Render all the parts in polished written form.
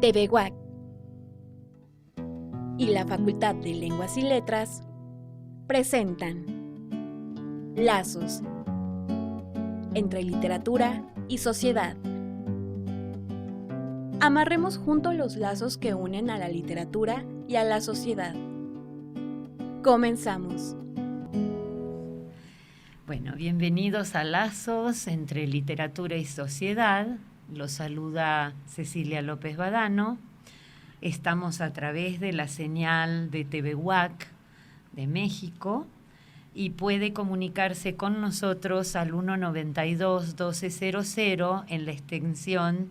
TV UAC y la Facultad de Lenguas y Letras presentan Lazos entre literatura y sociedad. Amarremos juntos los lazos que unen a la literatura y a la sociedad. Comenzamos. Bueno, bienvenidos a Lazos entre literatura y sociedad. Los saluda Cecilia López Badano. Estamos a través de la señal de TV UAC de México y puede comunicarse con nosotros al 192-1200 en la extensión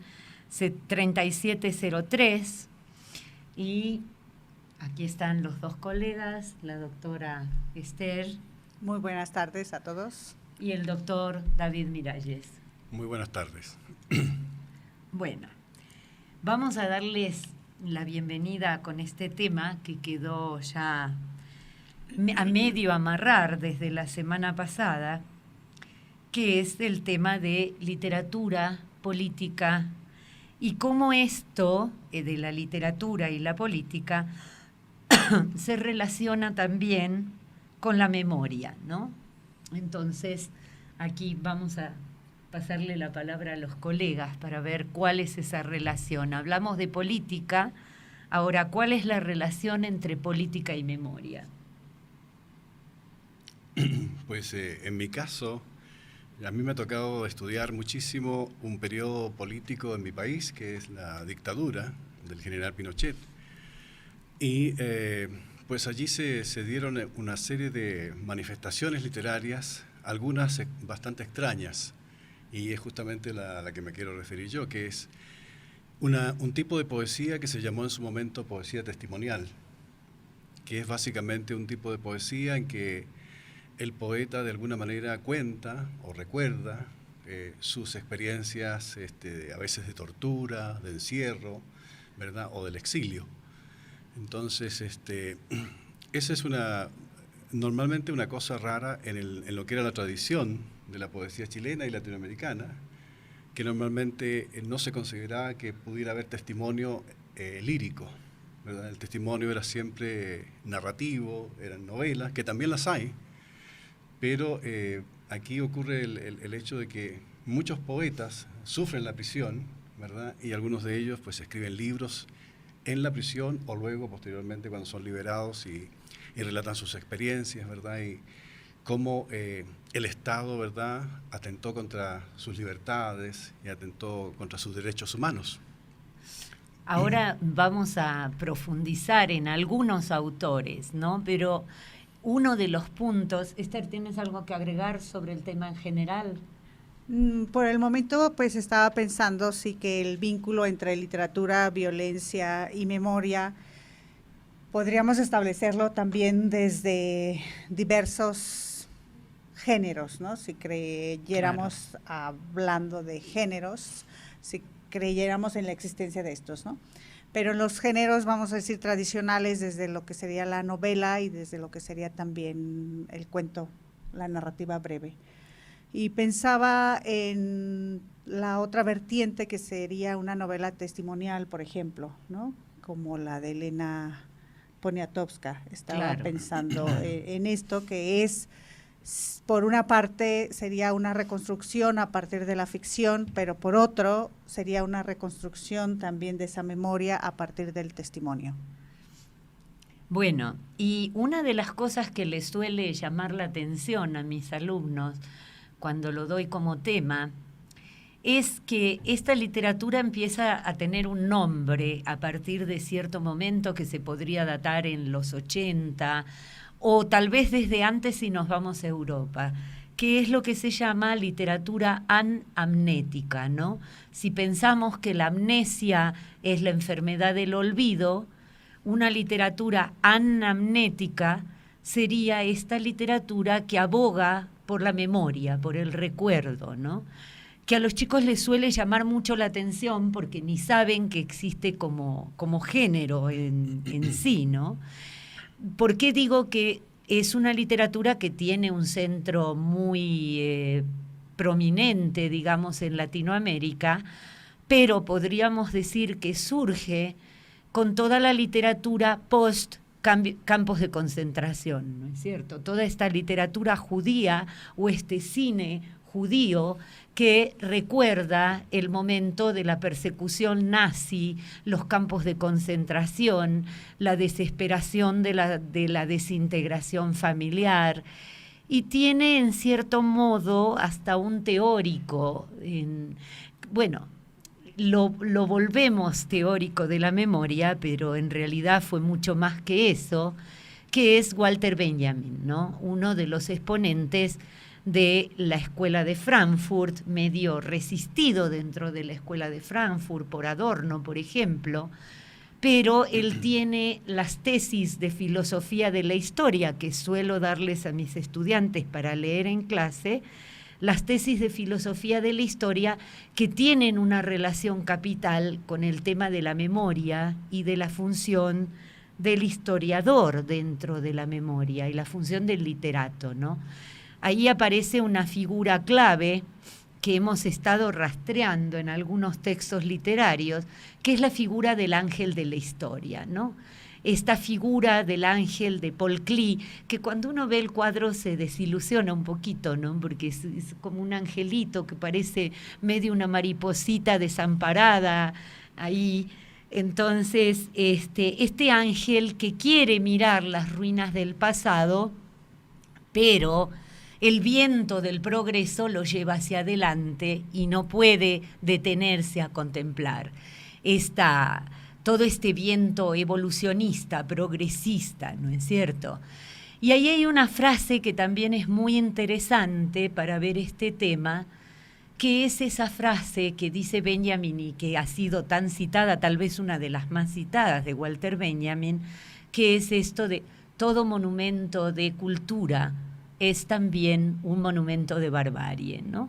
3703. Y aquí están los dos colegas, la doctora Esther. Muy buenas tardes a todos. Y el doctor David Miralles. Muy buenas tardes. Bueno, vamos a darles la bienvenida con este tema que quedó ya a medio amarrar desde la semana pasada, que es el tema de literatura, política, y cómo esto de la literatura y la política se relaciona también con la memoria, ¿no? Entonces, aquí vamos a pasarle la palabra a los colegas para ver cuál es esa relación. Hablamos de política, ahora, ¿cuál es la relación entre política y memoria? Pues en mi caso, a mí me ha tocado estudiar muchísimo un periodo político en mi país, que es la dictadura del general Pinochet. Y pues allí se dieron una serie de manifestaciones literarias, algunas bastante extrañas, y es justamente la que me quiero referir yo, que es un tipo de poesía que se llamó en su momento poesía testimonial, que es básicamente un tipo de poesía en que el poeta de alguna manera cuenta o recuerda sus experiencias a veces de tortura, de encierro, ¿verdad? O del exilio. Entonces, esa es normalmente una cosa rara en lo que era la tradición de la poesía chilena y latinoamericana, que normalmente no se consideraba que pudiera haber testimonio lírico, ¿verdad? El testimonio era siempre narrativo, eran novelas, que también las hay, pero aquí ocurre el hecho de que muchos poetas sufren la prisión, ¿verdad? Y algunos de ellos pues escriben libros en la prisión o luego, posteriormente, cuando son liberados y relatan sus experiencias, ¿verdad? Y cómo el Estado, ¿verdad?, atentó contra sus libertades y atentó contra sus derechos humanos. Ahora vamos a profundizar en algunos autores, ¿no? Pero uno de los puntos, Esther, ¿tienes algo que agregar sobre el tema en general? Por el momento, pues estaba pensando sí que el vínculo entre literatura, violencia y memoria podríamos establecerlo también desde diversos géneros, ¿no? Si creyéramos, hablando de géneros, si creyéramos en la existencia de estos, ¿no? Pero en los géneros, vamos a decir, tradicionales, desde lo que sería la novela y desde lo que sería también el cuento, la narrativa breve. Y pensaba en la otra vertiente, que sería una novela testimonial, por ejemplo, ¿no? Como la de Elena Poniatowska. Estaba pensando en esto, que es, por una parte, sería una reconstrucción a partir de la ficción, pero por otro, sería una reconstrucción también de esa memoria a partir del testimonio. Bueno, y una de las cosas que les suele llamar la atención a mis alumnos cuando lo doy como tema, es que esta literatura empieza a tener un nombre a partir de cierto momento que se podría datar en los 80, o tal vez desde antes si nos vamos a Europa, que es lo que se llama literatura anamnética, ¿no? Si pensamos que la amnesia es la enfermedad del olvido, una literatura anamnética sería esta literatura que aboga por la memoria, por el recuerdo, ¿no? Que a los chicos les suele llamar mucho la atención porque ni saben que existe como género en sí, ¿no? ¿Por qué digo que es una literatura que tiene un centro muy prominente, digamos, en Latinoamérica? pero podríamos decir que surge con toda la literatura post campos de concentración, ¿no es cierto? Toda esta literatura judía o este cine judío que recuerda el momento de la persecución nazi, los campos de concentración, la desesperación de la desintegración familiar, y tiene en cierto modo hasta un teórico, lo volvemos teórico de la memoria, pero en realidad fue mucho más que eso, que es Walter Benjamin, ¿no? Uno de los exponentes de la Escuela de Frankfurt, medio resistido dentro de la Escuela de Frankfurt por Adorno, por ejemplo, pero él tiene las tesis de filosofía de la historia que suelo darles a mis estudiantes para leer en clase, las tesis de filosofía de la historia que tienen una relación capital con el tema de la memoria y de la función del historiador dentro de la memoria y la función del literato, ¿no? Ahí aparece una figura clave que hemos estado rastreando en algunos textos literarios, que es la figura del ángel de la historia, ¿no? Esta figura del ángel de Paul Klee, que cuando uno ve el cuadro se desilusiona un poquito, ¿no? Porque es como un angelito que parece medio una mariposita desamparada ahí. Entonces, este ángel que quiere mirar las ruinas del pasado, pero el viento del progreso lo lleva hacia adelante y no puede detenerse a contemplar todo este viento evolucionista, progresista, ¿no es cierto? Y ahí hay una frase que también es muy interesante para ver este tema, que es esa frase que dice Benjamin y que ha sido tan citada, tal vez una de las más citadas de Walter Benjamin, que es esto de todo monumento de cultura es también un monumento de barbarie, ¿no?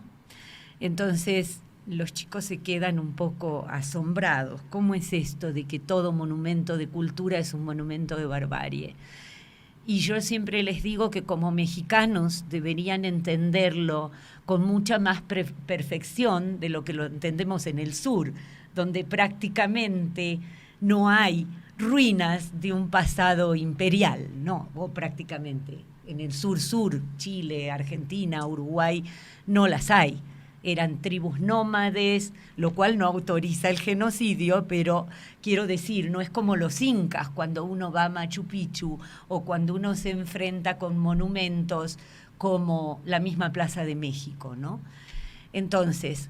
Entonces, los chicos se quedan un poco asombrados. ¿Cómo es esto de que todo monumento de cultura es un monumento de barbarie? Y yo siempre les digo que como mexicanos deberían entenderlo con mucha más perfección de lo que lo entendemos en el sur, donde prácticamente no hay ruinas de un pasado imperial, ¿no? O prácticamente. En el sur, Chile, Argentina, Uruguay, no las hay. Eran tribus nómades, lo cual no autoriza el genocidio, pero quiero decir, no es como los incas cuando uno va a Machu Picchu o cuando uno se enfrenta con monumentos como la misma Plaza de México, ¿no? Entonces,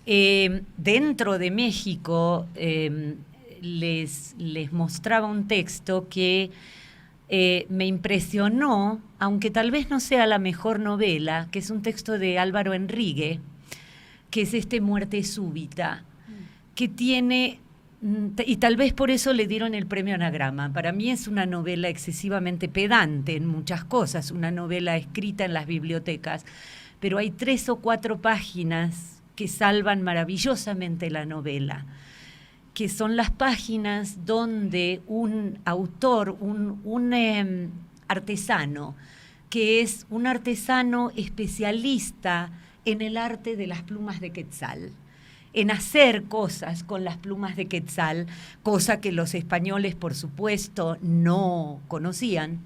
dentro de México les mostraba un texto que me impresionó, aunque tal vez no sea la mejor novela, que es un texto de Álvaro Enrique, que es Muerte súbita, que tiene, y tal vez por eso le dieron el premio Anagrama. Para mí es una novela excesivamente pedante en muchas cosas, una novela escrita en las bibliotecas, pero hay 3 o 4 páginas que salvan maravillosamente la novela, que son las páginas donde un autor, un artesano, que es un artesano especialista en el arte de las plumas de quetzal, en hacer cosas con las plumas de quetzal, cosa que los españoles, por supuesto, no conocían.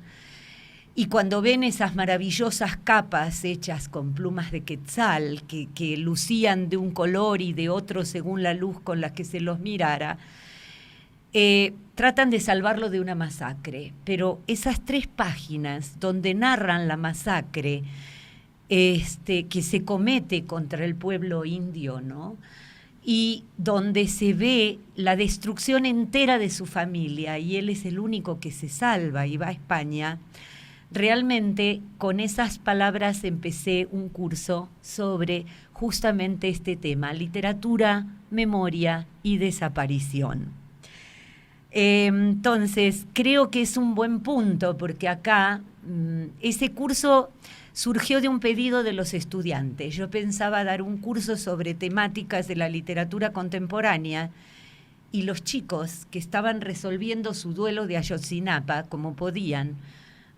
Y cuando ven esas maravillosas capas hechas con plumas de quetzal, que lucían de un color y de otro según la luz con la que se los mirara, tratan de salvarlo de una masacre. Pero esas 3 páginas donde narran la masacre que se comete contra el pueblo indio, ¿no? Y donde se ve la destrucción entera de su familia, y él es el único que se salva y va a España. Realmente con esas palabras empecé un curso sobre justamente este tema, literatura, memoria y desaparición. Entonces, creo que es un buen punto, porque acá ese curso surgió de un pedido de los estudiantes. Yo pensaba dar un curso sobre temáticas de la literatura contemporánea, y los chicos que estaban resolviendo su duelo de Ayotzinapa, como podían,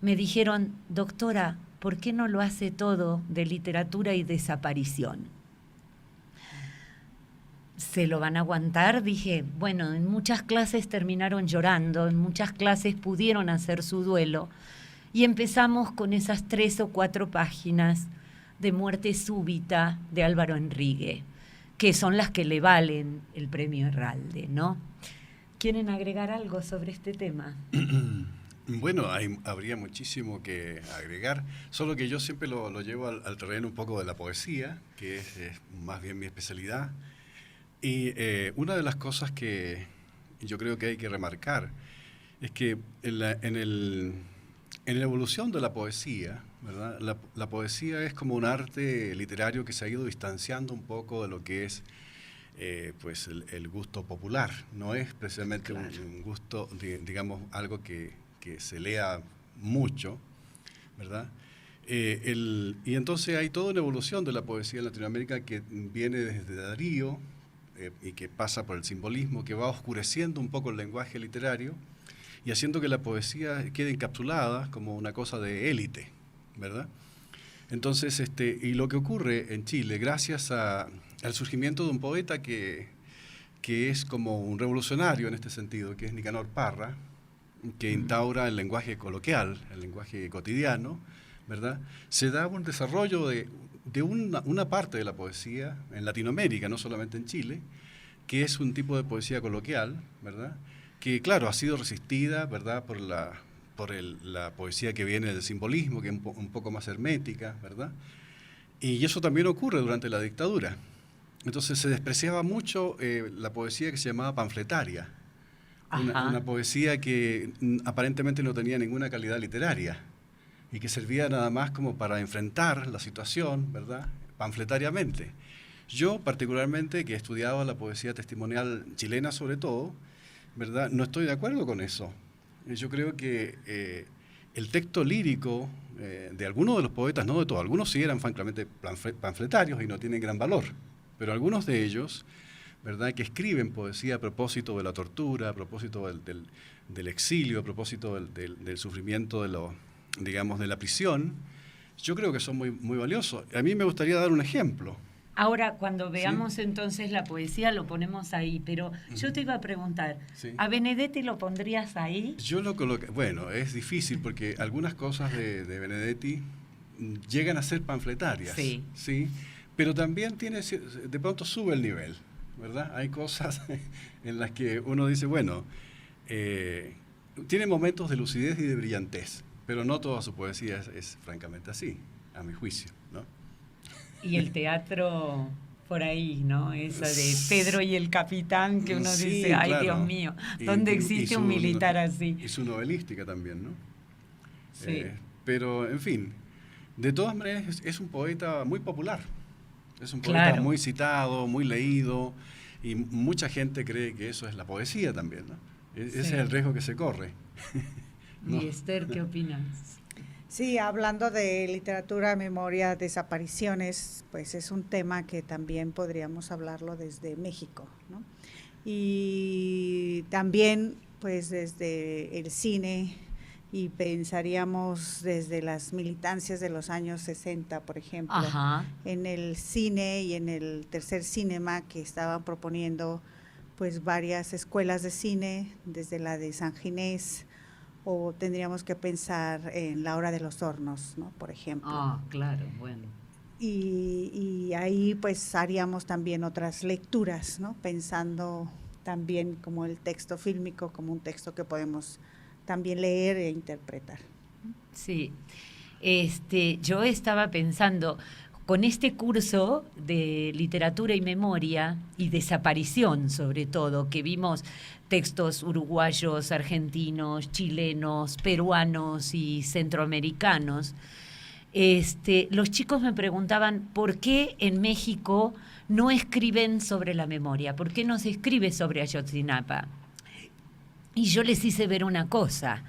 me dijeron: doctora, ¿por qué no lo hace todo de literatura y desaparición? ¿se lo van a aguantar? Dije, bueno, en muchas clases terminaron llorando, en muchas clases pudieron hacer su duelo, y empezamos con esas 3 o 4 páginas de Muerte súbita de Álvaro Enrique, que son las que le valen el premio Herralde, ¿no? ¿Quieren agregar algo sobre este tema? Bueno, habría muchísimo que agregar, solo que yo siempre lo llevo al terreno un poco de la poesía, que es más bien mi especialidad. Y una de las cosas que yo creo que hay que remarcar es que en la evolución de la poesía, ¿verdad? La poesía es como un arte literario que se ha ido distanciando un poco de lo que es pues el gusto popular. No es precisamente Claro. un gusto, digamos, algo que se lea mucho, ¿verdad? Y entonces hay toda una evolución de la poesía en Latinoamérica que viene desde Darío y que pasa por el simbolismo, que va oscureciendo un poco el lenguaje literario y haciendo que la poesía quede encapsulada como una cosa de élite, ¿verdad? Entonces, y lo que ocurre en Chile, gracias al surgimiento de un poeta que es como un revolucionario en este sentido, que es Nicanor Parra, que instaura el lenguaje coloquial, el lenguaje cotidiano, ¿verdad? Se da un desarrollo de una parte de la poesía en Latinoamérica, no solamente en Chile, que es un tipo de poesía coloquial, ¿verdad? Que, claro, ha sido resistida, ¿verdad?, por la poesía que viene del simbolismo, que es un poco más hermética, ¿verdad? Y eso también ocurre durante la dictadura. Entonces se despreciaba mucho la poesía que se llamaba panfletaria, una poesía que aparentemente no tenía ninguna calidad literaria y que servía nada más como para enfrentar la situación, ¿verdad?, panfletariamente. Yo, particularmente, que he estudiado la poesía testimonial chilena sobre todo, ¿verdad?, no estoy de acuerdo con eso. Yo creo que el texto lírico de algunos de los poetas, no de todos, algunos sí eran francamente panfletarios y no tienen gran valor, pero algunos de ellos, ¿verdad?, que escriben poesía a propósito de la tortura, a propósito del exilio, a propósito del sufrimiento digamos, de la prisión, yo creo que son muy, muy valiosos. A mí me gustaría dar un ejemplo. Ahora, cuando veamos entonces la poesía, lo ponemos ahí, pero yo te iba a preguntar, Sí. ¿a Benedetti lo pondrías ahí? Yo lo coloqué, bueno, es difícil porque algunas cosas de Benedetti llegan a ser panfletarias, Sí. Pero también de pronto sube el nivel, ¿verdad? Hay cosas en las que uno dice, bueno, tiene momentos de lucidez y de brillantez, pero no toda su poesía es francamente así, a mi juicio, ¿no? Y el teatro por ahí, ¿no? Esa de Pedro y el Capitán, que uno Sí, dice, ay, claro. Dios mío, ¿dónde existe un militar así? Y su novelística también, ¿no? Sí. Pero, en fin, de todas maneras es un poeta muy popular. Es un poeta Claro. muy citado, muy leído, y mucha gente cree que eso es la poesía también, ¿no? Ese es el riesgo que se corre. ¿No? Y Esther, ¿qué opinas? Sí, hablando de literatura, memoria, desapariciones, pues es un tema que también podríamos hablarlo desde México, ¿no? Y también, pues desde el cine, y pensaríamos desde las militancias de los años 60, por ejemplo, Ajá. en el cine y en el tercer cinema que estaban proponiendo pues varias escuelas de cine, desde la de San Ginés, o tendríamos que pensar en La Hora de los Hornos, ¿no?, por ejemplo. Ah, claro, bueno. Y ahí pues haríamos también otras lecturas, ¿no?, pensando también como el texto fílmico, como un texto que podemos también leer e interpretar. Sí. Yo estaba pensando, con este curso de literatura y memoria y desaparición, sobre todo, que vimos textos uruguayos, argentinos, chilenos, peruanos y centroamericanos, los chicos me preguntaban por qué en México no escriben sobre la memoria, por qué no se escribe sobre Ayotzinapa. Y yo les hice ver una cosa,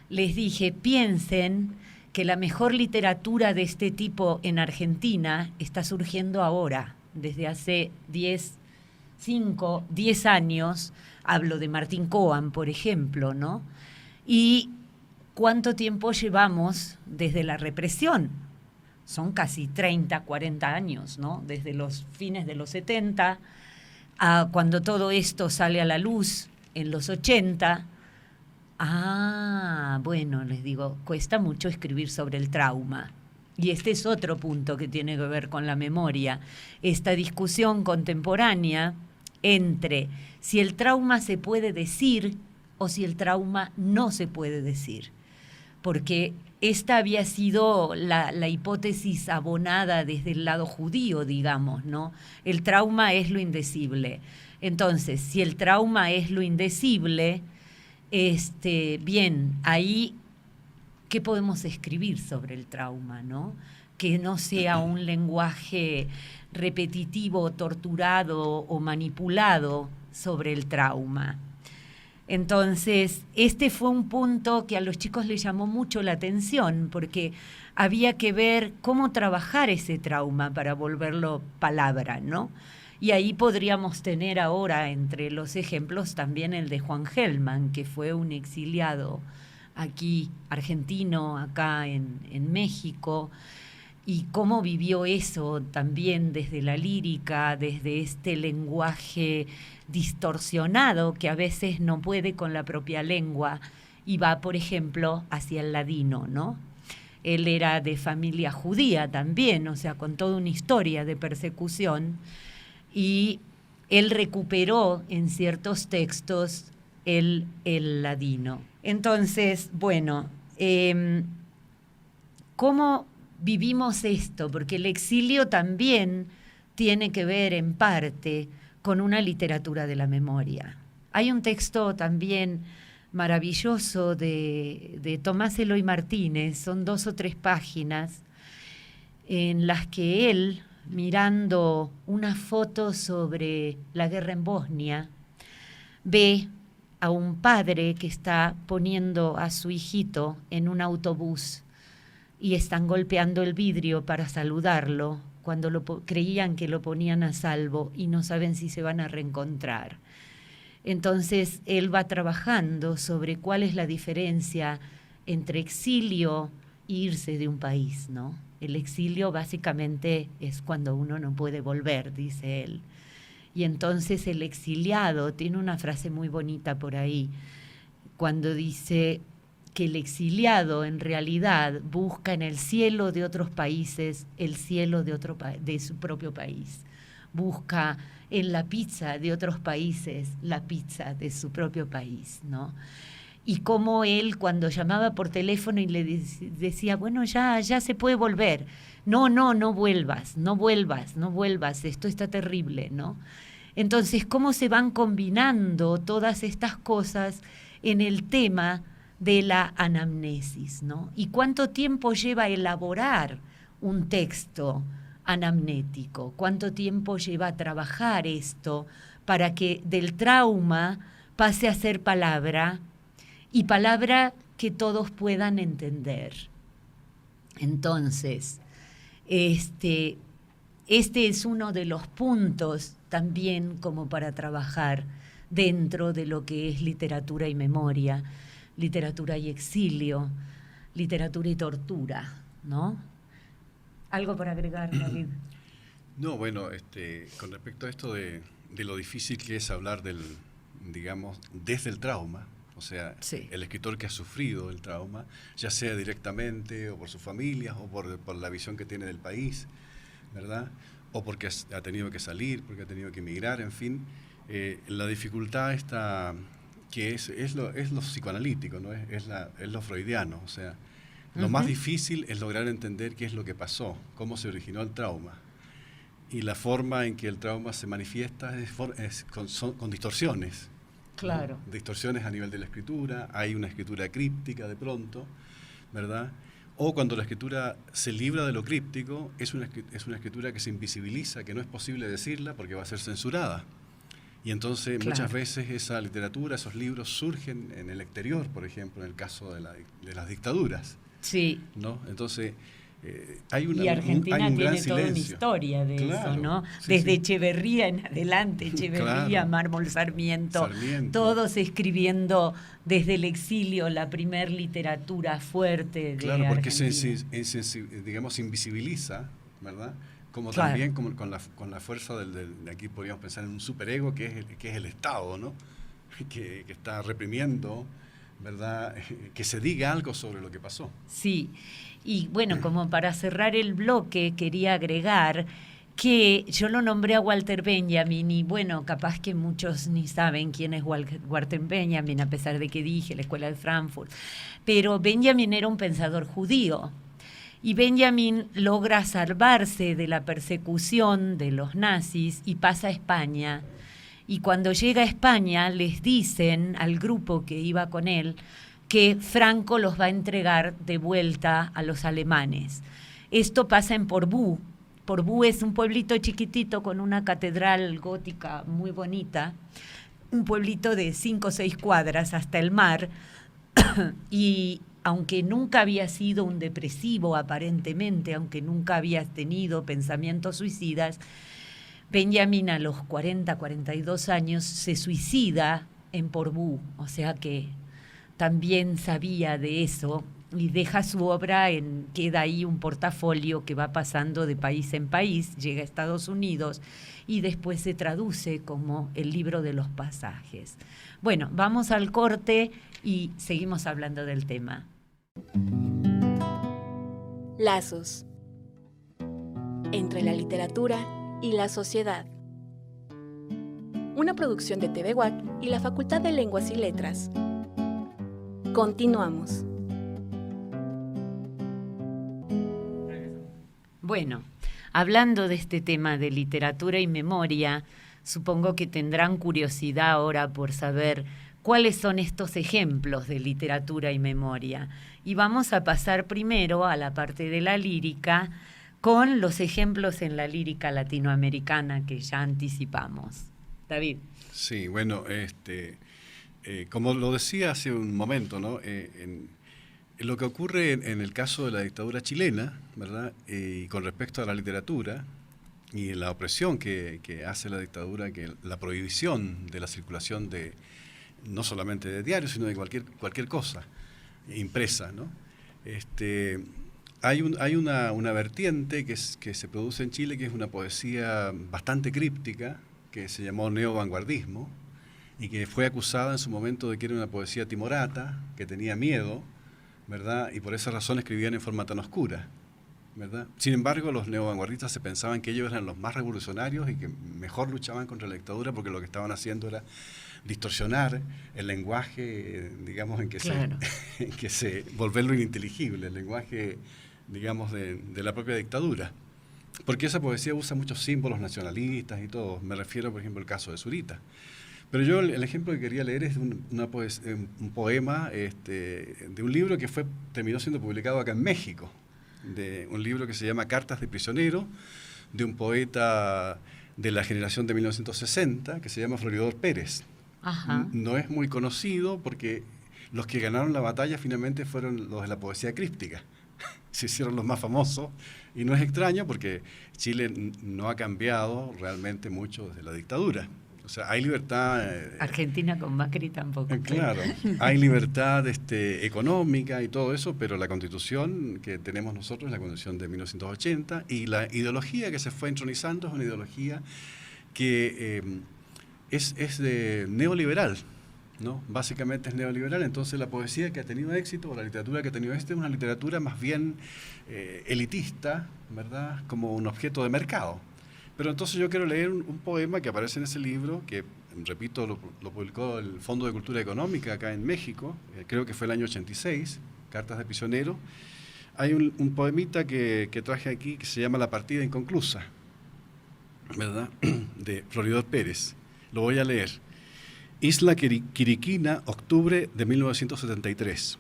les dije, piensen que la mejor literatura de este tipo en Argentina está surgiendo ahora, desde hace 10 años, hablo de Martín Coan, por ejemplo, ¿no? Y ¿cuánto tiempo llevamos desde la represión? Son casi 30, 40 años, ¿no? Desde los fines de los 70 cuando todo esto sale a la luz en los 80, bueno, les digo, cuesta mucho escribir sobre el trauma. Y este es otro punto que tiene que ver con la memoria. Esta discusión contemporánea entre si el trauma se puede decir o si el trauma no se puede decir. Porque esta había sido la hipótesis abonada desde el lado judío, digamos, ¿no? El trauma es lo indecible. Entonces, si el trauma es lo indecible, bien, ahí, ¿qué podemos escribir sobre el trauma, no? Que no sea un lenguaje repetitivo, torturado o manipulado sobre el trauma. Entonces, este fue un punto que a los chicos les llamó mucho la atención, porque había que ver cómo trabajar ese trauma para volverlo palabra, ¿no? Y ahí podríamos tener ahora entre los ejemplos también el de Juan Gelman, que fue un exiliado aquí, argentino, acá en México, y cómo vivió eso también desde la lírica, desde este lenguaje distorsionado que a veces no puede con la propia lengua y va, por ejemplo, hacia el ladino, ¿no? Él era de familia judía también, o sea, con toda una historia de persecución, y él recuperó en ciertos textos el ladino. Entonces, bueno, ¿cómo vivimos esto? Porque el exilio también tiene que ver en parte con una literatura de la memoria. Hay un texto también maravilloso de Tomás Eloy Martínez, son 2 o 3 páginas, en las que él, mirando una foto sobre la guerra en Bosnia, ve a un padre que está poniendo a su hijito en un autobús y están golpeando el vidrio para saludarlo cuando creían que lo ponían a salvo y no saben si se van a reencontrar. Entonces él va trabajando sobre cuál es la diferencia entre exilio e irse de un país, ¿no? El exilio básicamente es cuando uno no puede volver, dice él. Y entonces el exiliado tiene una frase muy bonita por ahí, cuando dice que el exiliado en realidad busca en el cielo de otros países el cielo de su propio país. Busca en la pizza de otros países la pizza de su propio país, ¿no? Y cómo él, cuando llamaba por teléfono y le decía, bueno, ya se puede volver. No vuelvas, esto está terrible, ¿no? Entonces, cómo se van combinando todas estas cosas en el tema de la anamnesis, ¿no? Y cuánto tiempo lleva elaborar un texto anamnético, cuánto tiempo lleva a trabajar esto para que del trauma pase a ser palabra, y palabra que todos puedan entender. Entonces, este es uno de los puntos también como para trabajar dentro de lo que es literatura y memoria, literatura y exilio, literatura y tortura, ¿no? ¿Algo para agregar, David? No, bueno, con respecto a esto de lo difícil que es hablar digamos, desde el trauma, o sea, sí, el escritor que ha sufrido el trauma, ya sea directamente o por su familia o por la visión que tiene del país, ¿verdad? O porque ha tenido que salir, porque ha tenido que emigrar, en fin, la dificultad está, que es lo psicoanalítico, ¿no? Es lo freudiano, o sea, lo más difícil es lograr entender qué es lo que pasó, cómo se originó el trauma. Y la forma en que el trauma se manifiesta es con distorsiones. Claro. ¿No? Distorsiones a nivel de la escritura, hay una escritura críptica de pronto, ¿verdad? O cuando la escritura se libra de lo críptico, es una escritura que se invisibiliza, que no es posible decirla porque va a ser censurada. Y entonces muchas veces esa literatura, esos libros surgen en el exterior, por ejemplo, en el caso de las dictaduras. Sí. ¿No? Entonces, hay y Argentina hay un tiene gran toda una silencio. historia de Claro, eso, ¿no? Sí, Desde sí. Echeverría en adelante, Echeverría, Mármol, Sarmiento, todos escribiendo desde el exilio la primer literatura fuerte de Claro, porque Argentina. digamos, invisibiliza, ¿verdad?, como Claro. también con la fuerza de aquí podríamos pensar en un superego que es el Estado, ¿no? Que está reprimiendo, ¿verdad? Que se diga algo sobre lo que pasó. Sí, y bueno, como para cerrar el bloque, quería agregar que yo lo nombré a Walter Benjamin y bueno, capaz que muchos ni saben quién es Walter Benjamin, a pesar de que dije la Escuela de Frankfurt, pero Benjamin era un pensador judío y Benjamin logra salvarse de la persecución de los nazis y pasa a España. Y cuando llega a España les dicen al grupo que iba con él que Franco los va a entregar de vuelta a los alemanes. Esto pasa en Portbou. Portbou es un pueblito chiquitito con una catedral gótica muy bonita, un pueblito de 5 o 6 cuadras hasta el mar, y aunque nunca había sido un depresivo aparentemente, aunque nunca había tenido pensamientos suicidas, Benjamin a los 40, 42 años se suicida en Portbou, o sea que también sabía de eso y deja su obra, queda ahí un portafolio que va pasando de país en país, llega a Estados Unidos y después se traduce como el libro de los pasajes. Bueno, vamos al corte y seguimos hablando del tema. Lazos entre la literatura y la sociedad. Una producción de TV WAC y la Facultad de Lenguas y Letras. Continuamos. Bueno, hablando de este tema de literatura y memoria, supongo que tendrán curiosidad ahora por saber cuáles son estos ejemplos de literatura y memoria. Y vamos a pasar primero a la parte de la lírica con los ejemplos en la lírica latinoamericana que ya anticipamos. David. Sí, bueno, como lo decía hace un momento, ¿no? Lo que ocurre en el caso de la dictadura chilena, ¿verdad? Y con respecto a la literatura y la opresión que hace la dictadura, que la prohibición de la circulación de no solamente de diarios, sino de cualquier cosa impresa, ¿no? Hay una vertiente que se produce en Chile, que es una poesía bastante críptica, que se llamó neovanguardismo, y que fue acusada en su momento de que era una poesía timorata, que tenía miedo, ¿verdad? Y por esa razón escribían en forma tan oscura, ¿verdad? Sin embargo, los neovanguardistas se pensaban que ellos eran los más revolucionarios y que mejor luchaban contra la dictadura porque lo que estaban haciendo era distorsionar el lenguaje, digamos, en que se volverlo ininteligible, el lenguaje, digamos, de la propia dictadura. Porque esa poesía usa muchos símbolos nacionalistas y todo. Me refiero, por ejemplo, al caso de Zurita. Pero yo el ejemplo que quería leer es de un poema de un libro que terminó siendo publicado acá en México, de un libro que se llama Cartas de prisionero, de un poeta de la generación de 1960, que se llama Floridor Pérez. Ajá. No es muy conocido porque los que ganaron la batalla finalmente fueron los de la poesía críptica. Se hicieron los más famosos, y no es extraño porque Chile no ha cambiado realmente mucho desde la dictadura. O sea, hay libertad... Argentina con Macri tampoco. Claro, hay libertad económica y todo eso, pero la Constitución que tenemos nosotros es la Constitución de 1980, y la ideología que se fue entronizando es una ideología que es de neoliberal, ¿no? Básicamente es neoliberal. Entonces la poesía que ha tenido éxito, o la literatura que ha tenido éxito, es una literatura más bien elitista, ¿verdad? Como un objeto de mercado. Pero entonces yo quiero leer un poema que aparece en ese libro, que, repito, lo publicó el Fondo de Cultura Económica acá en México, creo que fue el año 86, Cartas de prisionero. Hay un poemita que traje aquí que se llama La partida inconclusa, ¿verdad? De Floridor Pérez. Lo voy a leer. Isla Quiriquina, octubre de 1973.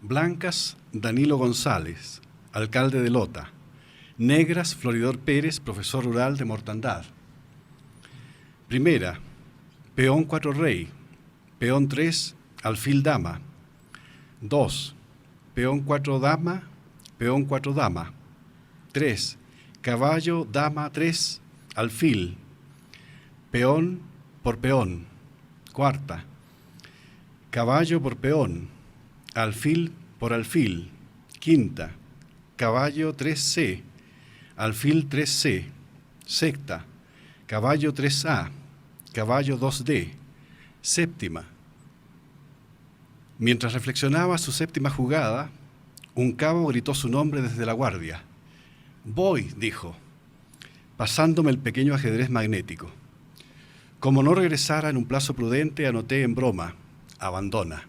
Blancas, Danilo González, alcalde de Lota. Negras, Floridor Pérez, profesor rural de Mortandad. Primera, peón 4 rey. Peón 3, alfil dama. 2, peón 4 dama. Peón 4 dama. 3, caballo, dama 3, alfil. Peón por peón. Cuarta, caballo por peón. Alfil por alfil. Quinta, caballo 3C. Alfil 3C. sexta, caballo 3A, caballo 2D, séptima. Mientras reflexionaba su séptima jugada, un cabo gritó su nombre desde la guardia. «Voy», dijo, pasándome el pequeño ajedrez magnético. Como no regresara en un plazo prudente, anoté en broma, «abandona».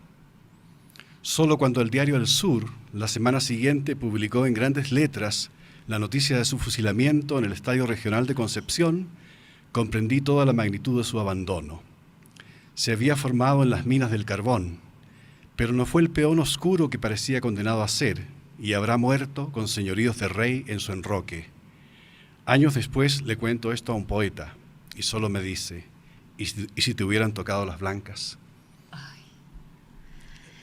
Solo cuando el diario El Sur, la semana siguiente, publicó en grandes letras la noticia de su fusilamiento en el Estadio Regional de Concepción, comprendí toda la magnitud de su abandono. Se había formado en las minas del carbón, pero no fue el peón oscuro que parecía condenado a ser, y habrá muerto con señoríos de rey en su enroque. Años después le cuento esto a un poeta, y solo me dice, ¿y si te hubieran tocado las blancas? Ay.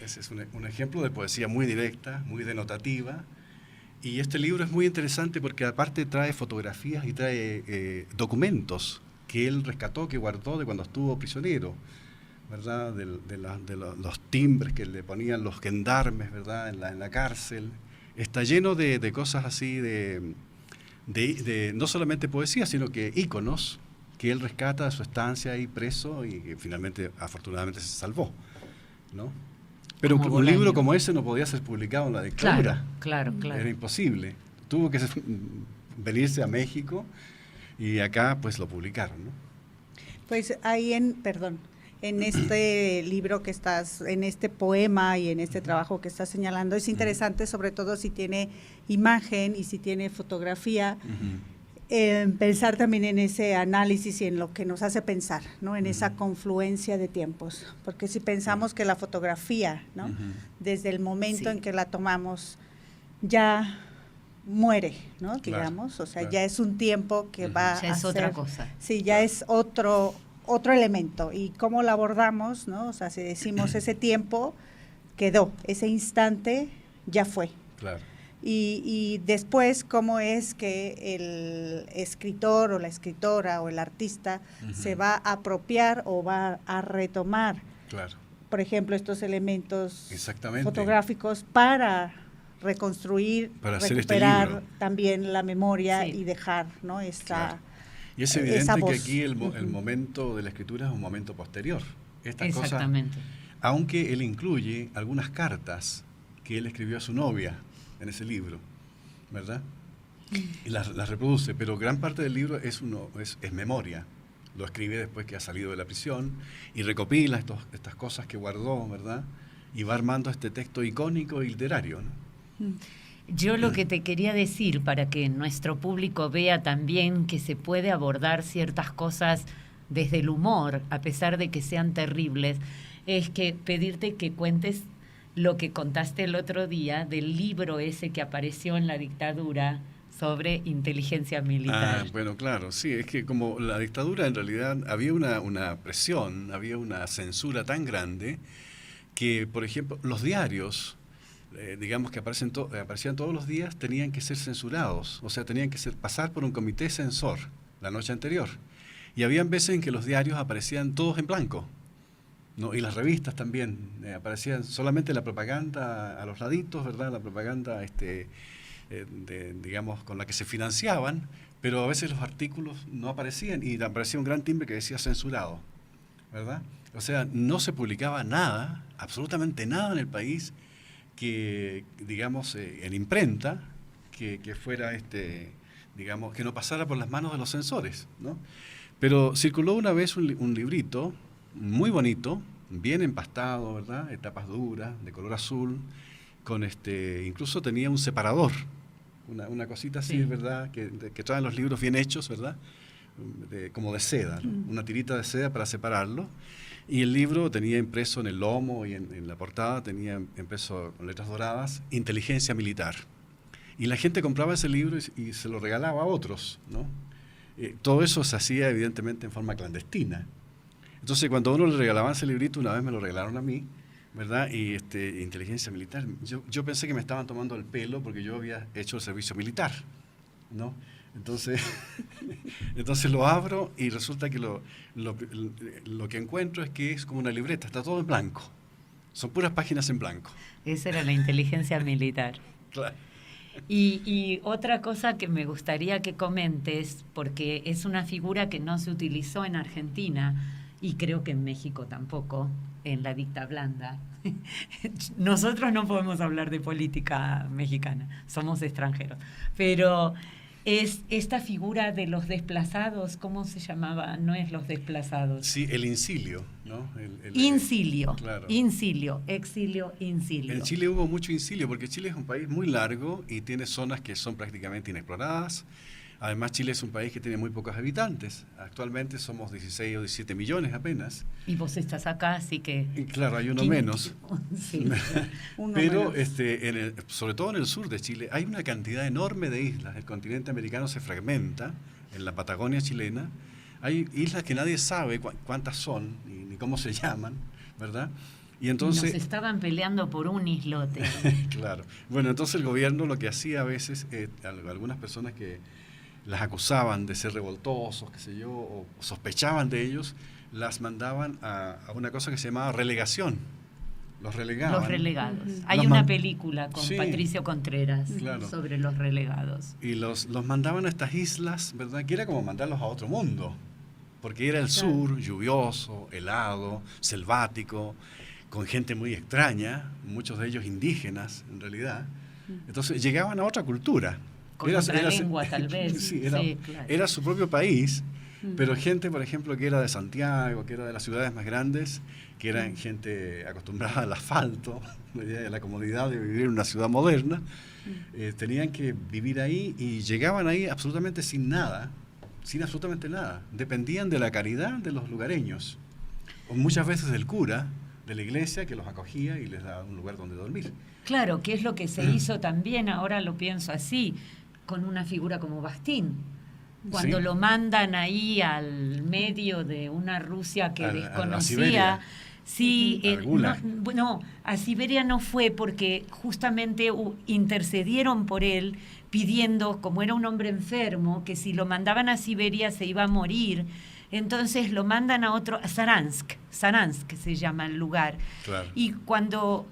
Ese es un ejemplo de poesía muy directa, muy denotativa, y este libro es muy interesante porque aparte trae fotografías y trae documentos que él rescató, que guardó de cuando estuvo prisionero, ¿verdad? De los timbres que le ponían los gendarmes, ¿verdad? En la cárcel. Está lleno de cosas así, de no solamente poesía, sino que íconos que él rescata de su estancia ahí preso y que finalmente, afortunadamente, se salvó, ¿no? Pero un libro como ese no podía ser publicado en la dictadura. Claro. Era imposible. Tuvo que venirse a México y acá pues lo publicaron, ¿no? Pues ahí en este libro que en este poema y en este trabajo que estás señalando, es interesante, sobre todo si tiene imagen y si tiene fotografía, pensar también en ese análisis y en lo que nos hace pensar, ¿no? En esa confluencia de tiempos. Porque si pensamos que la fotografía, ¿no? Desde el momento en que la tomamos, ya muere, ¿no? Digamos, o sea, ya es un tiempo que va a ser... Ya es otra cosa. Sí, ya es otro elemento. Y cómo lo abordamos, ¿no? O sea, si decimos ese tiempo quedó, ese instante ya fue. Claro. Y después, cómo es que el escritor o la escritora o el artista se va a apropiar o va a retomar, Claro. por ejemplo, estos elementos Exactamente. fotográficos para reconstruir, Para hacer recuperar este libro. también la memoria Sí. y dejar, ¿no? Claro. Y es esa evidente que voz. aquí el momento de la escritura es un momento posterior. Estas cosas, Exactamente. aunque él incluye algunas cartas que él escribió a su novia en ese libro, ¿verdad? Y las reproduce, pero gran parte del libro es memoria. Lo escribe después que ha salido de la prisión y recopila estas cosas que guardó, ¿verdad? Y va armando este texto icónico y literario, ¿no? Yo lo que te quería decir, para que nuestro público vea también que se puede abordar ciertas cosas desde el humor, a pesar de que sean terribles, es que pedirte que cuentes lo que contaste el otro día del libro ese que apareció en la dictadura sobre inteligencia militar. Bueno, claro, sí, es que como la dictadura en realidad había una presión, había una censura tan grande que, por ejemplo, los diarios, digamos que aparecían todos los días, tenían que ser censurados, o sea, tenían que pasar por un comité censor la noche anterior. Y habían veces en que los diarios aparecían todos en blanco, ¿no? Y las revistas también, aparecían solamente la propaganda a los laditos, ¿verdad? La propaganda, digamos, con la que se financiaban, pero a veces los artículos no aparecían y aparecía un gran timbre que decía censurado, ¿verdad? O sea, no se publicaba nada, absolutamente nada en el país que, digamos, en imprenta, que fuera, digamos, que no pasara por las manos de los censores, ¿no? Pero circuló una vez un librito muy bonito, bien empastado, ¿verdad? Tapas duras, de color azul, con incluso tenía un separador, una cosita así, Sí. ¿verdad? Que traen los libros bien hechos, ¿verdad? Como de seda, ¿no? Una tirita de seda para separarlo. Y el libro tenía impreso en el lomo y en la portada tenía impreso con letras doradas, Inteligencia Militar. Y la gente compraba ese libro y se lo regalaba a otros, ¿no? Todo eso se hacía evidentemente en forma clandestina. Entonces, cuando a uno le regalaban ese librito, una vez me lo regalaron a mí, ¿verdad? Y Inteligencia Militar. Yo pensé que me estaban tomando el pelo porque yo había hecho el servicio militar, ¿no? Entonces lo abro y resulta que lo que encuentro es que es como una libreta, está todo en blanco. Son puras páginas en blanco. Esa era la inteligencia militar. Claro. Y otra cosa que me gustaría que comentes, porque es una figura que no se utilizó en Argentina y creo que en México tampoco, en la dicta blanda. Nosotros no podemos hablar de política mexicana, somos extranjeros, pero es esta figura de los desplazados, ¿cómo se llamaba? No es los desplazados. Sí, el incilio, ¿no? Incilio, claro. Incilio, exilio, incilio. En Chile hubo mucho incilio, porque Chile es un país muy largo y tiene zonas que son prácticamente inexploradas. Además, Chile es un país que tiene muy pocos habitantes. Actualmente somos 16 o 17 millones apenas. Y vos estás acá, así que... Y claro, hay uno menos. Sí. Pero sobre todo en el sur de Chile hay una cantidad enorme de islas. El continente americano se fragmenta en la Patagonia chilena. Hay islas que nadie sabe cuántas son ni cómo se llaman, ¿verdad? Y entonces nos estaban peleando por un islote. Claro. Bueno, entonces el gobierno lo que hacía a veces, algunas personas que las acusaban de ser revoltosos, qué sé yo, o sospechaban de ellos, las mandaban a una cosa que se llamaba relegación. Los relegaban. Los relegados. Hay una película con sí, Patricio Contreras, claro, sobre los relegados. Y los mandaban a estas islas, ¿verdad? Que era como mandarlos a otro mundo, porque era el sur, lluvioso, helado, selvático, con gente muy extraña, muchos de ellos indígenas en realidad. Entonces llegaban a otra cultura. Con otra lengua tal vez. Sí, claro. Era su propio país, pero gente, por ejemplo, que era de Santiago, que era de las ciudades más grandes, que eran gente acostumbrada al asfalto, a la comodidad de vivir en una ciudad moderna, tenían que vivir ahí y llegaban ahí absolutamente sin nada, sin absolutamente nada. Dependían de la caridad de los lugareños, o muchas veces del cura de la iglesia que los acogía y les daba un lugar donde dormir. Claro, que es lo que se hizo también, ahora lo pienso así, con una figura como Bastín. Cuando ¿Sí? lo mandan ahí al medio de una Rusia que desconocía. Sí, a Siberia no fue porque justamente intercedieron por él pidiendo, como era un hombre enfermo, que si lo mandaban a Siberia se iba a morir. Entonces lo mandan a Saransk se llama el lugar. Claro. Y cuando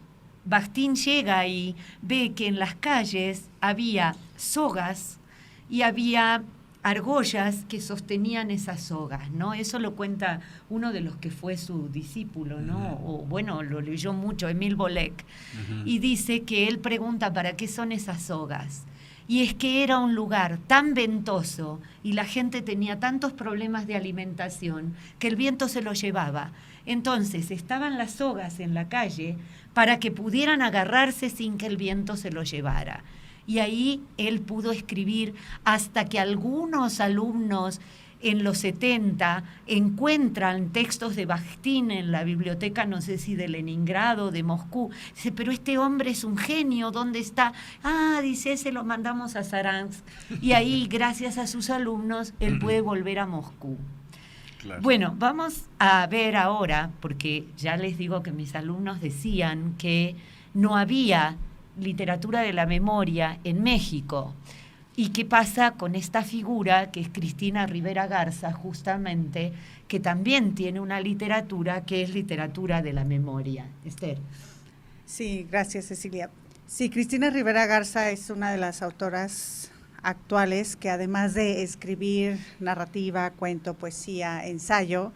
Bastín llega y ve que en las calles había sogas y había argollas que sostenían esas sogas, ¿no? Eso lo cuenta uno de los que fue su discípulo, ¿no? O bueno, lo leyó mucho, Emil Bolek, y dice que él pregunta ¿para qué son esas sogas? Y es que era un lugar tan ventoso y la gente tenía tantos problemas de alimentación que el viento se lo llevaba. Entonces estaban las sogas en la calle para que pudieran agarrarse sin que el viento se lo llevara. Y ahí él pudo escribir hasta que algunos alumnos en los 70 encuentran textos de Bakhtin en la biblioteca, no sé si de Leningrado, de Moscú. Dice, pero este hombre es un genio, ¿dónde está? Dice, ese lo mandamos a Saransk. Y ahí, gracias a sus alumnos, él puede volver a Moscú. Claro. Bueno, vamos a ver ahora, porque ya les digo que mis alumnos decían que no había literatura de la memoria en México. ¿Y qué pasa con esta figura que es Cristina Rivera Garza, justamente, que también tiene una literatura que es literatura de la memoria? Esther. Sí, gracias, Cecilia. Sí, Cristina Rivera Garza es una de las autoras actuales que además de escribir narrativa, cuento, poesía, ensayo,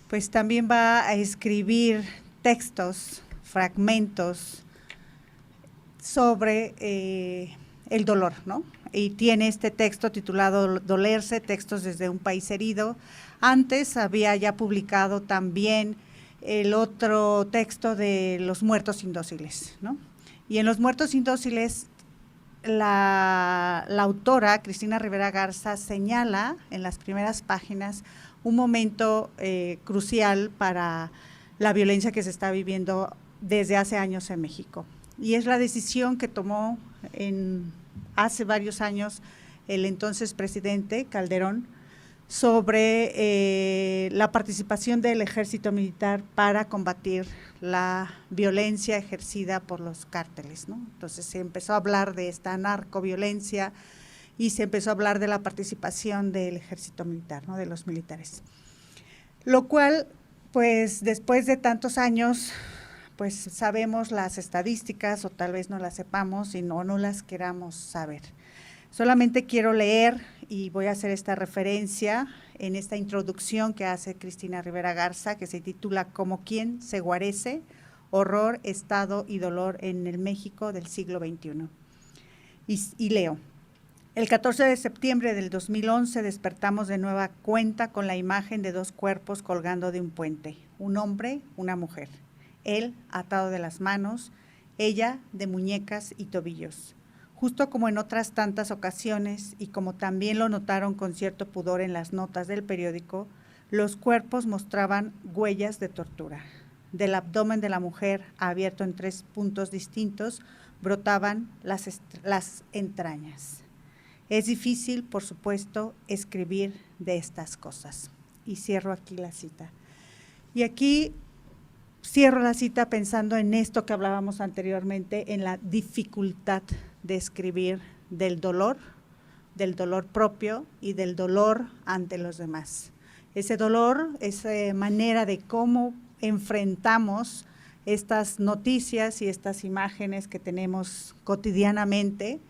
pues también va a escribir textos, fragmentos sobre el dolor, ¿no? Y tiene este texto titulado Dolerse, textos desde un país herido. Antes había ya publicado también el otro texto de Los muertos indóciles, ¿no? Y en Los muertos indóciles la autora, Cristina Rivera Garza, señala en las primeras páginas un momento crucial para la violencia que se está viviendo desde hace años en México. Y es la decisión que tomó hace varios años el entonces presidente Calderón sobre la participación del ejército militar para combatir la violencia ejercida por los cárteles, ¿no? Entonces se empezó a hablar de esta narcoviolencia y se empezó a hablar de la participación del ejército militar, ¿no? De los militares. Lo cual, pues después de tantos años, pues sabemos las estadísticas o tal vez no las sepamos y no las queramos saber. Solamente quiero leer y voy a hacer esta referencia en esta introducción que hace Cristina Rivera Garza, que se titula Como quien se guarece, horror, estado y dolor en el México del siglo XXI. Y leo. El 14 de septiembre del 2011 despertamos de nueva cuenta con la imagen de 2 cuerpos colgando de un puente, un hombre, una mujer. Él atado de las manos, ella de muñecas y tobillos. Justo como en otras tantas ocasiones y como también lo notaron con cierto pudor en las notas del periódico, los cuerpos mostraban huellas de tortura. Del abdomen de la mujer, abierto en 3 puntos distintos, brotaban las entrañas. Es difícil, por supuesto, escribir de estas cosas. Y cierro aquí la cita. Y aquí cierro la cita pensando en esto que hablábamos anteriormente, en la dificultad de escribir del dolor propio y del dolor ante los demás. Ese dolor, esa manera de cómo enfrentamos estas noticias y estas imágenes que tenemos cotidianamente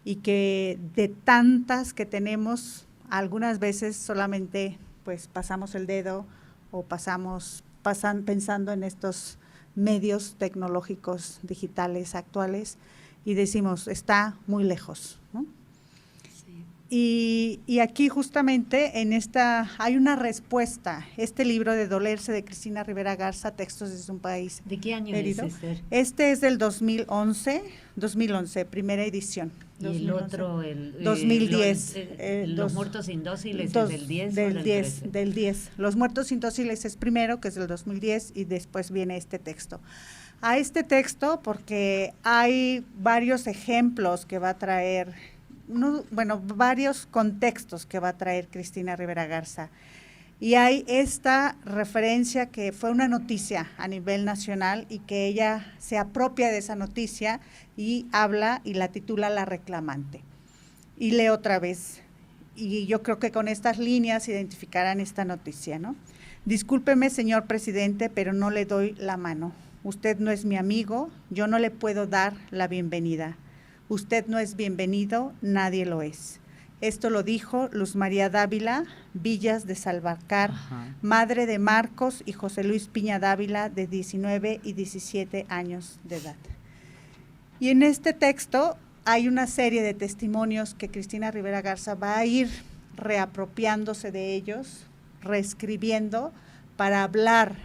y que de tantas que tenemos, algunas veces solamente pues pasamos el dedo o pasan pensando en estos medios tecnológicos digitales actuales y decimos, está muy lejos, ¿no? Sí. Y aquí justamente en esta hay una respuesta, este libro de Dolerse de Cristina Rivera Garza, Textos desde un país ¿De qué año herido. es ese? Este es del 2011, primera edición. Y el otro, el 2010. Los muertos indóciles es del 10 o del 13? Del 10. Los muertos indóciles es primero, que es del 2010, y después viene este texto. A este texto, porque hay varios ejemplos que va a traer, varios contextos que va a traer Cristina Rivera Garza. Y hay esta referencia que fue una noticia a nivel nacional y que ella se apropia de esa noticia y habla y la titula La reclamante. Y lee otra vez, y yo creo que con estas líneas identificarán esta noticia, ¿no? Discúlpeme, señor presidente, pero no le doy la mano. Usted no es mi amigo, yo no le puedo dar la bienvenida. Usted no es bienvenido, nadie lo es. Esto lo dijo Luz María Dávila, Villas de Salvarcar, madre de Marcos y José Luis Piña Dávila, de 19 y 17 años de edad. Y en este texto hay una serie de testimonios que Cristina Rivera Garza va a ir reapropiándose de ellos, reescribiendo para hablar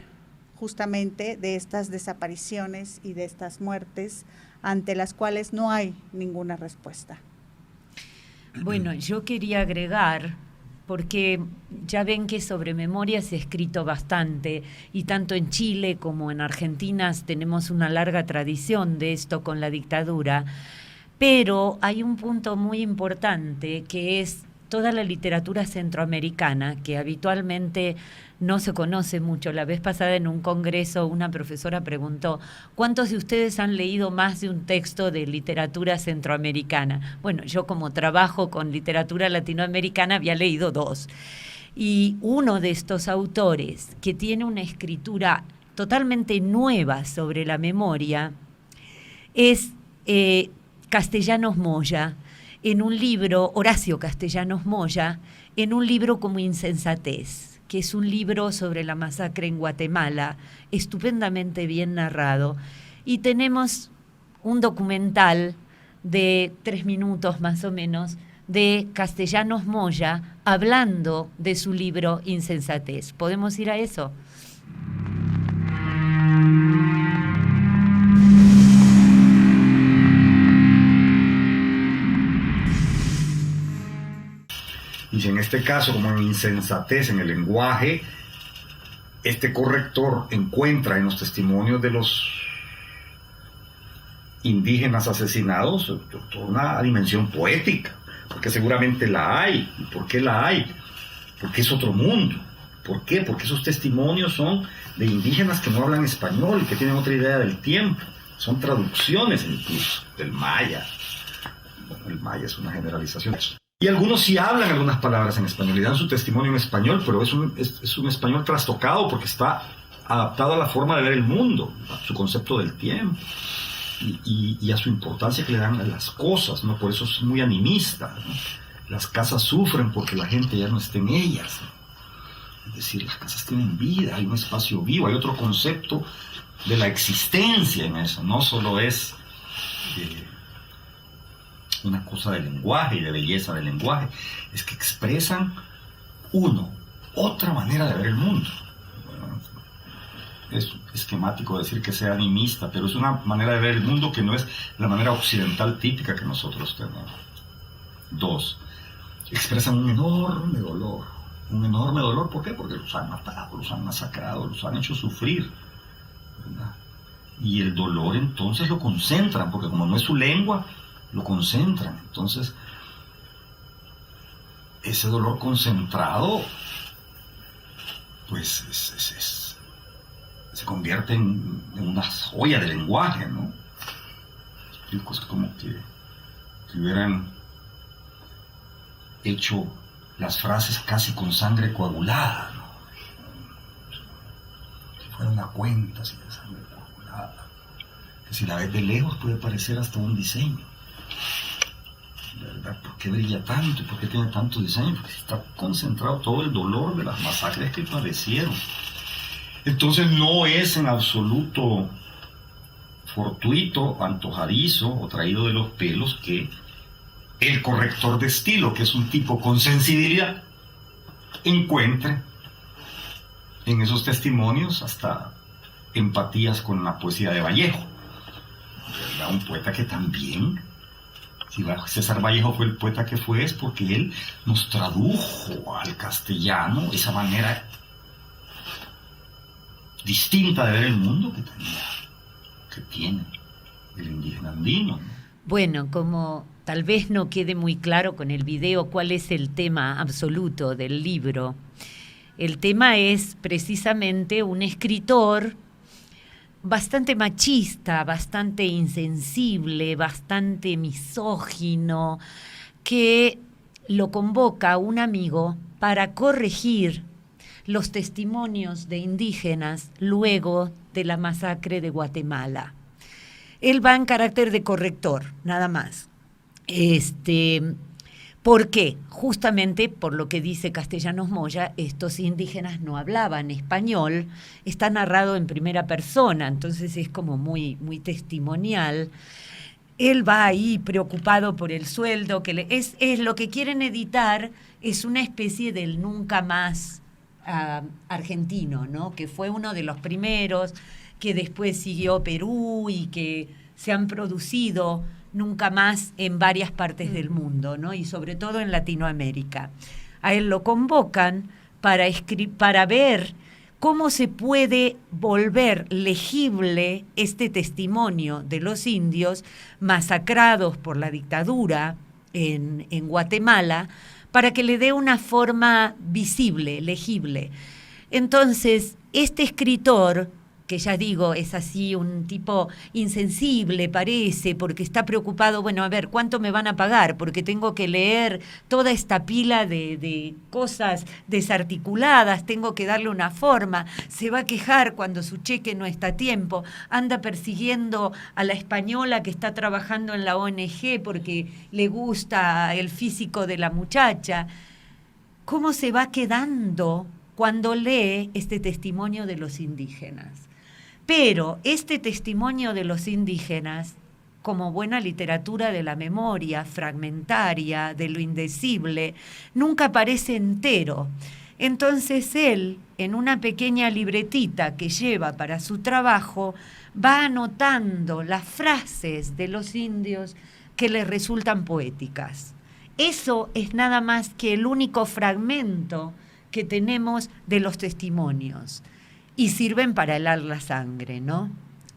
justamente de estas desapariciones y de estas muertes ante las cuales no hay ninguna respuesta. Bueno, yo quería agregar, porque ya ven que sobre memoria se ha escrito bastante, y tanto en Chile como en Argentina tenemos una larga tradición de esto con la dictadura, pero hay un punto muy importante que es toda la literatura centroamericana, que habitualmente no se conoce mucho. La vez pasada en un congreso una profesora preguntó, ¿cuántos de ustedes han leído más de un texto de literatura centroamericana? Bueno, yo como trabajo con literatura latinoamericana había leído 2. Y uno de estos autores que tiene una escritura totalmente nueva sobre la memoria es Castellanos Moya, en un libro, Horacio Castellanos Moya, en un libro como Insensatez, que es un libro sobre la masacre en Guatemala, estupendamente bien narrado. Y tenemos un documental de 3 minutos más o menos de Castellanos Moya hablando de su libro Insensatez. ¿Podemos ir a eso? Y en este caso, como en insensatez en el lenguaje, este corrector encuentra en los testimonios de los indígenas asesinados toda una dimensión poética, porque seguramente la hay. ¿Y por qué la hay? Porque es otro mundo. ¿Por qué? Porque esos testimonios son de indígenas que no hablan español y que tienen otra idea del tiempo. Son traducciones incluso del maya. Bueno, el maya es una generalización. Y algunos sí hablan algunas palabras en español y dan su testimonio en español, pero es un español trastocado porque está adaptado a la forma de ver el mundo, a su concepto del tiempo y a su importancia que le dan a las cosas, ¿no? Por eso es muy animista, ¿no? Las casas sufren porque la gente ya no está en ellas, ¿no? Es decir, las casas tienen vida, hay un espacio vivo, hay otro concepto de la existencia en eso, no solo es una cosa de lenguaje y de belleza del lenguaje, es que expresan otra manera de ver el mundo. Bueno, es esquemático decir que sea animista, pero es una manera de ver el mundo que no es la manera occidental típica que nosotros tenemos. 2, expresan un enorme dolor. Un enorme dolor, ¿por qué? Porque los han matado, los han masacrado, los han hecho sufrir, ¿verdad? Y el dolor entonces lo concentran, porque como no es su lengua, lo concentran. Entonces, ese dolor concentrado, pues se convierte en una joya de lenguaje, ¿no? Es como que hubieran hecho las frases casi con sangre coagulada, ¿no? Si fuera una cuenta así de sangre coagulada, que si la ves de lejos puede parecer hasta un diseño. ¿Verdad? ¿Por qué brilla tanto? ¿Por qué tiene tanto diseño? Porque está concentrado todo el dolor de las masacres que padecieron. Entonces no es en absoluto fortuito, antojadizo o traído de los pelos que el corrector de estilo, que es un tipo con sensibilidad, encuentre en esos testimonios hasta empatías con la poesía de Vallejo, ¿verdad? Un poeta que también, si César Vallejo fue el poeta que fue, es porque él nos tradujo al castellano esa manera distinta de ver el mundo que tiene el indígena andino, ¿no? Bueno, como tal vez no quede muy claro con el video cuál es el tema absoluto del libro, el tema es precisamente un escritor bastante machista, bastante insensible, bastante misógino, que lo convoca un amigo para corregir los testimonios de indígenas luego de la masacre de Guatemala. Él va en carácter de corrector, nada más. ¿Por qué? Justamente por lo que dice Castellanos Moya, estos indígenas no hablaban español, está narrado en primera persona, entonces es como muy, muy testimonial. Él va ahí preocupado por el sueldo, que es lo que quieren editar, es una especie del nunca más argentino, ¿no? Que fue uno de los primeros, que después siguió Perú y que se han producido nunca más en varias partes del mundo, ¿no? Y sobre todo en Latinoamérica. A él lo convocan para ver cómo se puede volver legible este testimonio de los indios masacrados por la dictadura en Guatemala, para que le dé una forma visible, legible. Entonces, este escritor, que ya digo, es así un tipo insensible, parece, porque está preocupado, bueno, a ver, ¿cuánto me van a pagar? Porque tengo que leer toda esta pila de cosas desarticuladas, tengo que darle una forma, se va a quejar cuando su cheque no está a tiempo, anda persiguiendo a la española que está trabajando en la ONG porque le gusta el físico de la muchacha. ¿Cómo se va quedando cuando lee este testimonio de los indígenas? Pero este testimonio de los indígenas, como buena literatura de la memoria, fragmentaria, de lo indecible, nunca aparece entero. Entonces él, en una pequeña libretita que lleva para su trabajo, va anotando las frases de los indios que le resultan poéticas. Eso es nada más que el único fragmento que tenemos de los testimonios. Y sirven para helar la sangre, ¿no?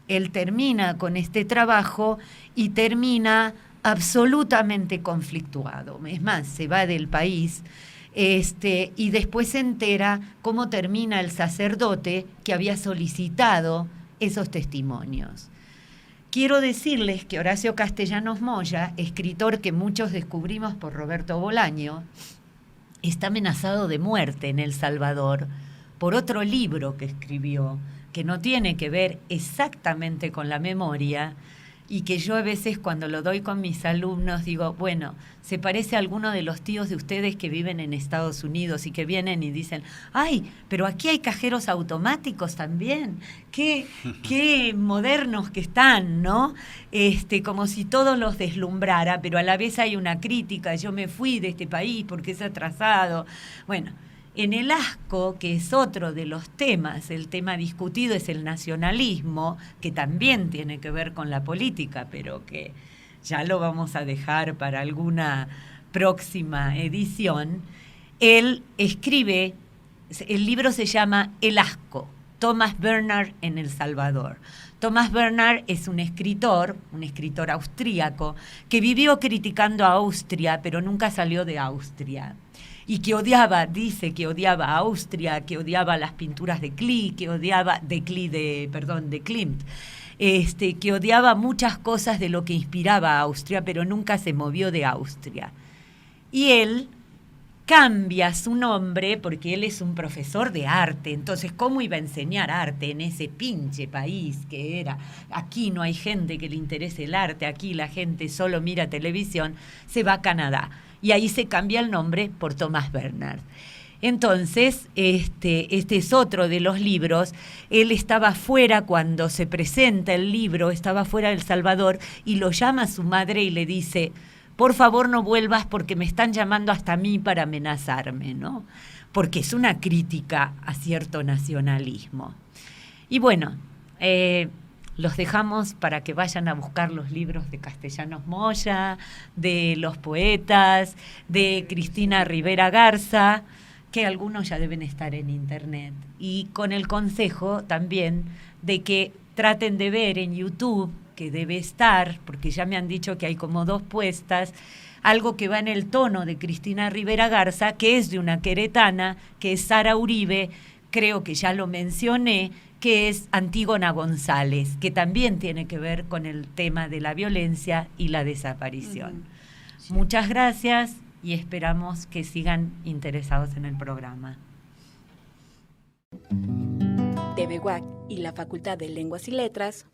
Él termina con este trabajo y termina absolutamente conflictuado. Es más, se va del país y después se entera cómo termina el sacerdote que había solicitado esos testimonios. Quiero decirles que Horacio Castellanos Moya, escritor que muchos descubrimos por Roberto Bolaño, está amenazado de muerte en El Salvador por otro libro que escribió, que no tiene que ver exactamente con la memoria, y que yo a veces cuando lo doy con mis alumnos digo, bueno, se parece a alguno de los tíos de ustedes que viven en Estados Unidos y que vienen y dicen, ay, pero aquí hay cajeros automáticos también, qué modernos que están, ¿no? Como si todo los deslumbrara, pero a la vez hay una crítica, yo me fui de este país porque es atrasado. Bueno, en el ASCO, que es otro de los temas, el tema discutido es el nacionalismo, que también tiene que ver con la política, pero que ya lo vamos a dejar para alguna próxima edición. Él escribe, el libro se llama El ASCO, Thomas Bernhard en El Salvador. Thomas Bernhard es un escritor austríaco, que vivió criticando a Austria, pero nunca salió de Austria. Y que dice que odiaba a Austria, que odiaba las pinturas de Klimt, que odiaba muchas cosas de lo que inspiraba a Austria, pero nunca se movió de Austria. Y él cambia su nombre porque él es un profesor de arte, entonces ¿cómo iba a enseñar arte en ese pinche país que era? Aquí no hay gente que le interese el arte, aquí la gente solo mira televisión, se va a Canadá. Y ahí se cambia el nombre por Thomas Bernhard. Entonces, este es otro de los libros. Él estaba fuera cuando se presenta el libro, estaba fuera de El Salvador, y lo llama a su madre y le dice, por favor no vuelvas porque me están llamando hasta a mí para amenazarme, ¿no? Porque es una crítica a cierto nacionalismo. Y bueno, los dejamos para que vayan a buscar los libros de Castellanos Moya, de los poetas, de Cristina Rivera Garza, que algunos ya deben estar en internet. Y con el consejo también de que traten de ver en YouTube, que debe estar, porque ya me han dicho que hay como 2 puestas, algo que va en el tono de Cristina Rivera Garza, que es de una queretana, que es Sara Uribe, creo que ya lo mencioné, que es Antígona González, que también tiene que ver con el tema de la violencia y la desaparición. Sí. Muchas gracias y esperamos que sigan interesados en el programa. TVUAC y la Facultad de Lenguas y Letras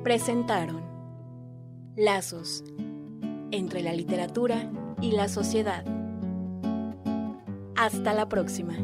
presentaron Lazos entre la literatura y la sociedad. Hasta la próxima.